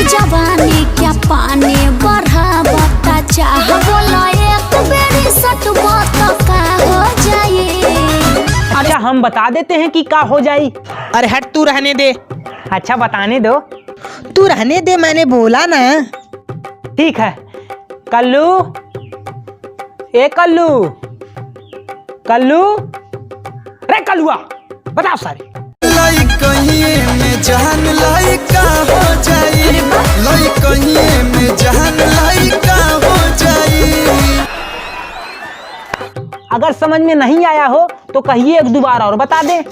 जवानी क्या पानी बढ़ावता चाह बोलो एक बेरी सटबो तो का हो जाए। अच्छा हम बता देते हैं कि का हो जाए। अरे हट, तू रहने दे। अच्छा बताने दो। तू रहने दे, मैंने बोला ना। ठीक है। कल्लू, ए कल्लू, कल्लू, रे कल्लुआ बताओ सारे। लाई कहिए में जहान लाई का हो जाई, लाई कहिए में जहान लाई का हो जाई। अगर समझ में नहीं आया हो तो कहिए एक दो बार और बता दे।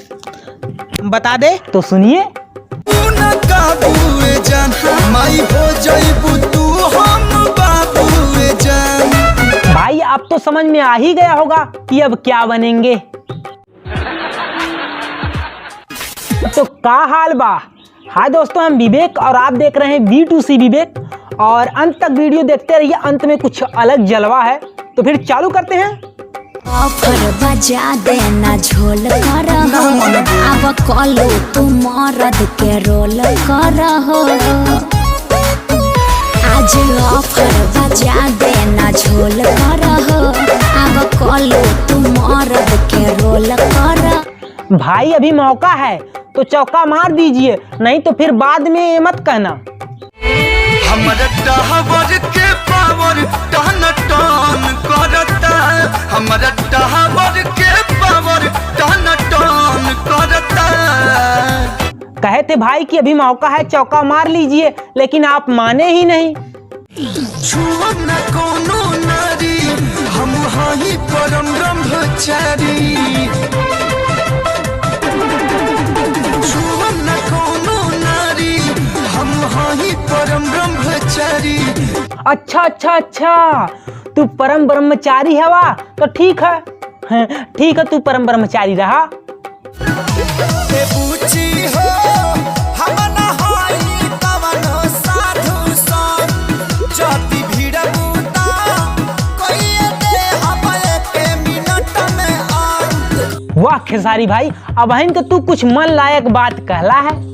बता दे तो सुनिए। ना काबूए जान माई हो जाइबू तू हम बाबूए जान। भाई अब तो समझ में आ ही गया होगा कि अब क्या बनेंगे। तो का हाल बा। हाय दोस्तों, हम विवेक और आप देख रहे हैं V2C विवेक। और अंत तक वीडियो देखते रहिए, अंत में कुछ अलग जलवा है। तो फिर चालू करते हैं। ऑफर बजा देना झोल कर अब कॉलो तू मरद के रोल कर आज ऑफर बजा देना झोल कर अब कॉलो तू मरद के रोल कर। भाई अभी मौका है तो चौका मार दीजिए, नहीं तो फिर बाद में मत कहना। हमरा टावर के पावर टन टन करता, हमरा टावर के पावर टन टन करता। कहे थे भाई कि अभी मौका है चौका मार लीजिए, लेकिन आप माने ही नहीं। छुआ न कोनो नारी हम हाई परम ब्रह्मचारी। छुआ न कोनो नारी हम हाई परम ब्रह्मचारी। अच्छा अच्छा अच्छा, तू परम ब्रह्मचारी है वाह। तो ठीक है, ठीक है, तू परम ब्रह्मचारी रहा। ए पूछी हो हम न हाई कवनो साधु संग जाति भीड़ बूता कोई दे हम एक मिनट में अंत। वाह खेसारी भाई, अब तो तू कुछ मन लायक बात कहला है।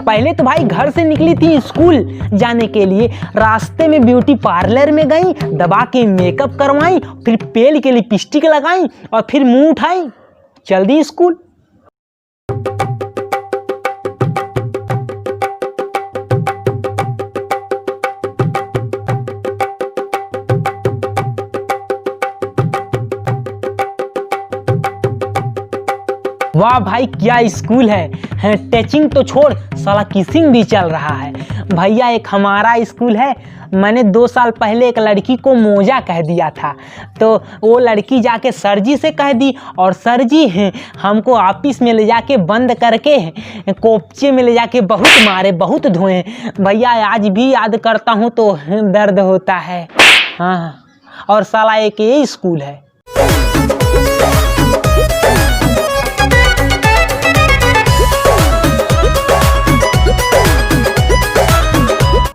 पहले तो भाई घर से निकली थी स्कूल जाने के लिए, रास्ते में ब्यूटी पार्लर में गई, दबा के मेकअप करवाई, फिर पेल के लिपस्टिक लगाई और फिर मुंह उठाई, चल दी स्कूल। वाह भाई क्या स्कूल है, टचिंग तो छोड़ साला किसिंग भी चल रहा है। भैया एक हमारा स्कूल है, मैंने 2 साल पहले एक लड़की को मोजा कह दिया था, तो वो लड़की जाके सर जी से कह दी और सर जी हमको ऑफिस में ले जाके बंद करके कोपचे में ले जाके बहुत मारे, बहुत धोए। भैया आज भी याद करता हूँ तो दर्द होता है। हाँ, और साला एक ये स्कूल है।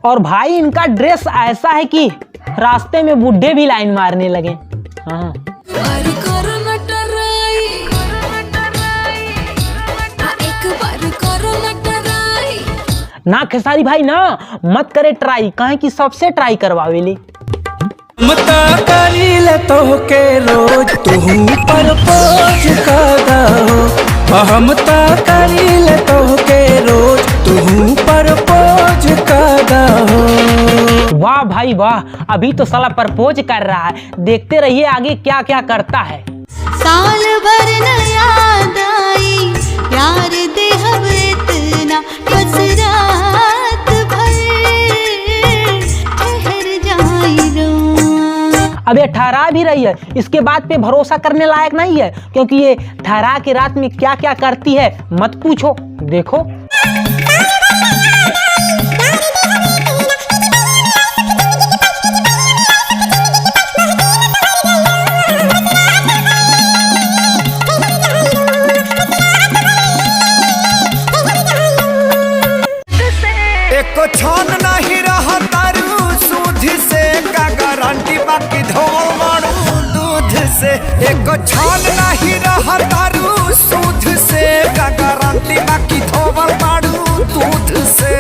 और भाई इनका ड्रेस ऐसा है कि रास्ते में बूढ़े भी लाइन मारने लगे। हाँ। ना खेसारी भाई ना, मत करे ट्राई, कहे कि सबसे ट्राई करवावेली। मता करीले तोहके रोज तुहू परपोज करदा हो, हमता करीले तोहके रोज तुहू परपोज करदा हो। वाह भाई वाह, अभी तो साला प्रपोज कर रहा है, देखते रहिए आगे क्या क्या करता है। साल भर न याद आई प्यार देहब इतना, बस रात भर ठहर जाई रोआ। अब ये ठहरा भी रही है, इसके बाद पे भरोसा करने लायक नहीं है, क्योंकि ये ठहरा के रात में क्या क्या करती है मत पूछो, देखो। से एक छान नहीं रहा तारू सूद से का गारंटी बाकी धोवल बाड़ू दूध से।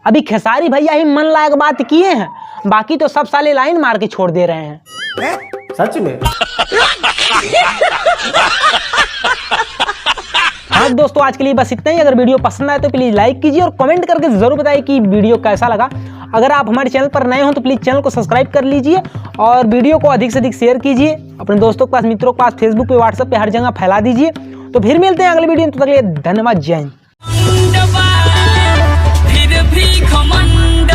अभी खेसारी भैया ही मन लायक बात किए हैं, बाकी तो सब साले लाइन मार के छोड़ दे रहे हैं। सच में। हाँ दोस्तों, आज के लिए बस इतना ही। अगर वीडियो पसंद आए तो प्लीज लाइक कीजिए और कमेंट करके जरूर बताइए कि वीडियो कैसा लगा। अगर आप हमारे चैनल पर नए हो तो प्लीज चैनल को सब्सक्राइब कर लीजिए और वीडियो को अधिक से अधिक शेयर कीजिए अपने दोस्तों के पास, मित्रों के पास, फेसबुक पे, व्हाट्सएप पे, हर जगह फैला दीजिए। तो फिर मिलते हैं अगले वीडियो में, तो तक के लिए धन्यवाद, जय हिंद। फिर भी घमंड